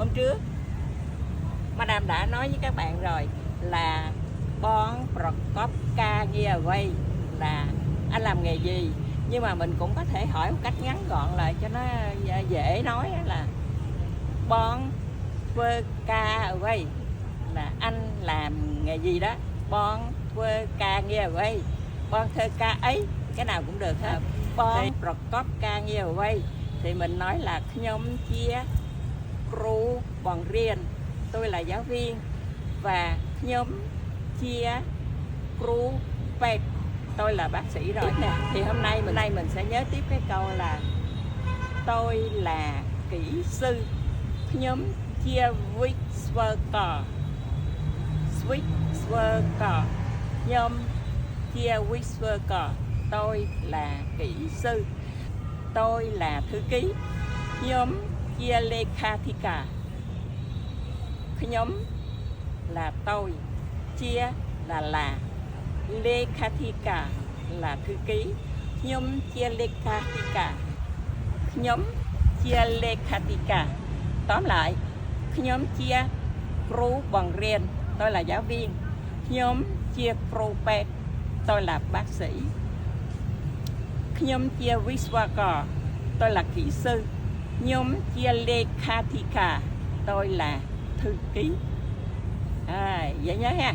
Hôm trước Madam đã nói với các bạn rồi là Bon Prokopka Giaway là anh làm nghề gì, nhưng mà mình cũng có thể hỏi một cách ngắn gọn lại cho nó dễ nói là Bon Prokopka là anh làm nghề gì đó. Bon Prokopka Giaway, Bon thơ ca ấy, cái nào cũng được hết. Bon Prokopka Giaway thì mình nói là nhóm chia cru bọn riêng, tôi là giáo viên, và nhóm chia cru pet, tôi là bác sĩ rồi nè. Thì hôm nay mình sẽ nhớ tiếp cái câu là tôi là kỹ sư. Nhóm chia Whisper nhóm chia Whisper, tôi là kỹ sư. Tôi là thư ký. Nhóm chia Lekhathika, nhóm là tôi, chia là Lekhathika là thư ký. Nhóm chia Lekhathika, nhóm chia Lekhathika. Tóm lại, nhóm chia cru bằng riêng, tôi là giáo viên. Nhóm chia cru pet, tôi là bác sĩ. Nhóm chia Whisper, tôi là kỹ sư. Nhóm chia Lekhathika, tôi là thư ký. Dễ nhớ ha.